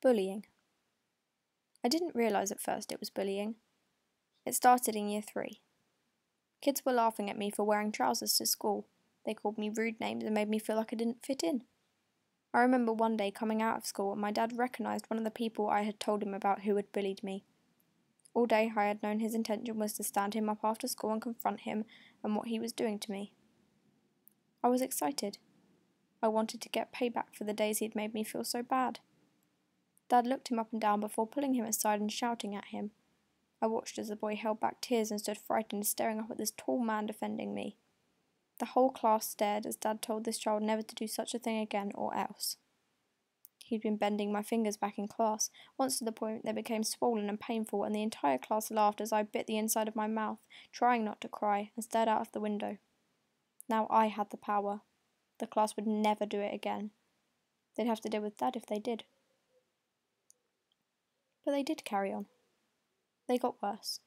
Bullying. I didn't realise at first it was bullying. It started in year 3. Kids were laughing at me for wearing trousers to school. They called me rude names and made me feel like I didn't fit in. I remember one day coming out of school and my dad recognised one of the people I had told him about who had bullied me. All day I had known his intention was to stand him up after school and confront him and what he was doing to me. I was excited. I wanted to get payback for the days he'd made me feel so bad. Dad looked him up and down before pulling him aside and shouting at him. I watched as the boy held back tears and stood frightened, staring up at this tall man defending me. The whole class stared as Dad told this child never to do such a thing again or else. He'd been bending my fingers back in class, once to the point they became swollen and painful, and the entire class laughed as I bit the inside of my mouth, trying not to cry, and stared out of the window. Now I had the power. The class would never do it again. They'd have to deal with Dad if they did. But they did carry on. They got worse.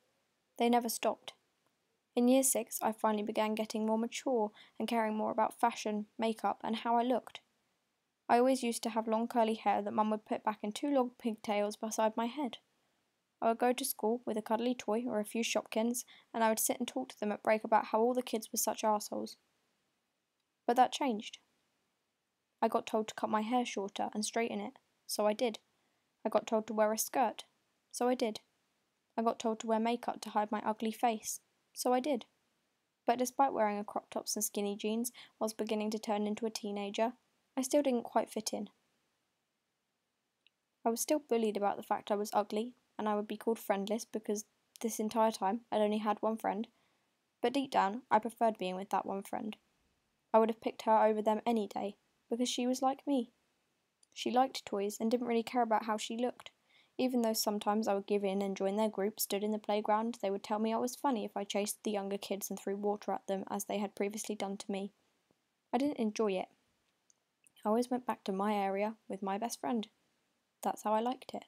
They never stopped. In year 6, I finally began getting more mature and caring more about fashion, makeup, and how I looked. I always used to have long curly hair that Mum would put back in 2 long pigtails beside my head. I would go to school with a cuddly toy or a few Shopkins, and I would sit and talk to them at break about how all the kids were such arseholes. But that changed. I got told to cut my hair shorter and straighten it, so I did. I got told to wear a skirt, so I did. I got told to wear makeup to hide my ugly face, so I did. But despite wearing a crop tops and skinny jeans whilst beginning to turn into a teenager, I still didn't quite fit in. I was still bullied about the fact I was ugly, and I would be called friendless because this entire time I'd only had one friend, but deep down I preferred being with that one friend. I would have picked her over them any day, because she was like me. She liked toys and didn't really care about how she looked. Even though sometimes I would give in and join their group, stood in the playground, they would tell me I was funny if I chased the younger kids and threw water at them as they had previously done to me. I didn't enjoy it. I always went back to my area with my best friend. That's how I liked it.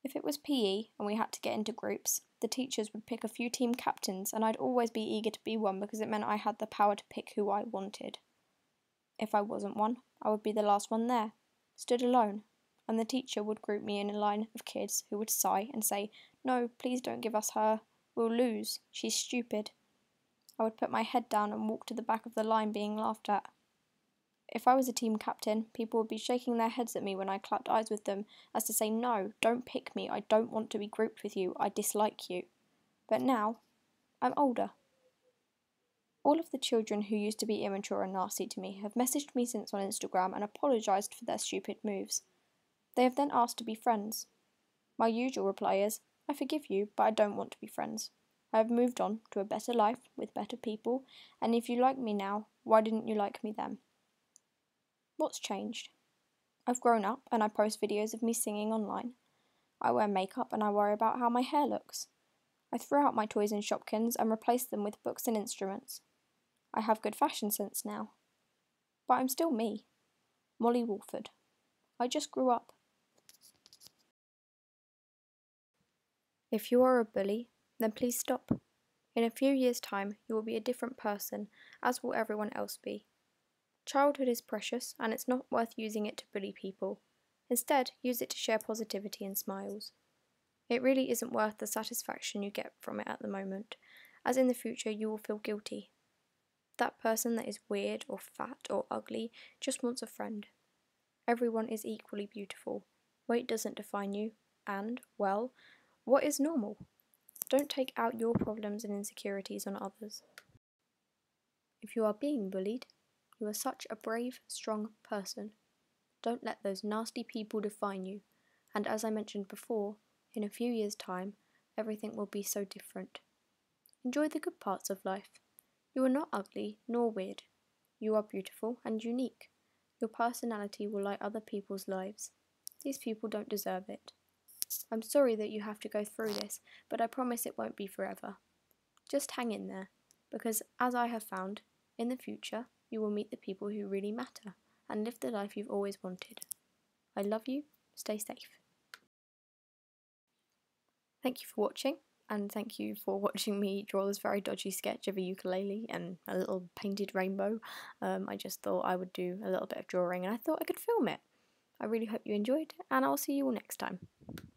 If it was PE and we had to get into groups, the teachers would pick a few team captains and I'd always be eager to be one because it meant I had the power to pick who I wanted. If I wasn't one, I would be the last one there, stood alone, and the teacher would group me in a line of kids who would sigh and say, "No, please don't give us her. We'll lose. She's stupid." I would put my head down and walk to the back of the line being laughed at. If I was a team captain, people would be shaking their heads at me when I clapped eyes with them, as to say, "No, don't pick me. I don't want to be grouped with you. I dislike you." But now, I'm older. All of the children who used to be immature and nasty to me have messaged me since on Instagram and apologised for their stupid moves. They have then asked to be friends. My usual reply is, "I forgive you, but I don't want to be friends. I have moved on to a better life with better people, and if you like me now, why didn't you like me then?" What's changed? I've grown up and I post videos of me singing online. I wear makeup and I worry about how my hair looks. I throw out my toys and Shopkins and replace them with books and instruments. I have good fashion sense now. But I'm still me. Molly Walford. I just grew up. If you are a bully, then please stop. In a few years' time, you will be a different person, as will everyone else be. Childhood is precious, and it's not worth using it to bully people. Instead, use it to share positivity and smiles. It really isn't worth the satisfaction you get from it at the moment, as in the future you will feel guilty. That person that is weird or fat or ugly just wants a friend. Everyone is equally beautiful. Weight doesn't define you, and, well, what is normal? Don't take out your problems and insecurities on others. If you are being bullied, you are such a brave, strong person. Don't let those nasty people define you, and as I mentioned before, in a few years' time, everything will be so different. Enjoy the good parts of life. You are not ugly nor weird. You are beautiful and unique. Your personality will light other people's lives. These people don't deserve it. I'm sorry that you have to go through this, but I promise it won't be forever. Just hang in there, because as I have found, in the future, you will meet the people who really matter and live the life you've always wanted. I love you. Stay safe. Thank you for watching, and thank you for watching me draw this very dodgy sketch of a ukulele and a little painted rainbow. I just thought I would do a little bit of drawing and I thought I could film it. I really hope you enjoyed, and I'll see you all next time.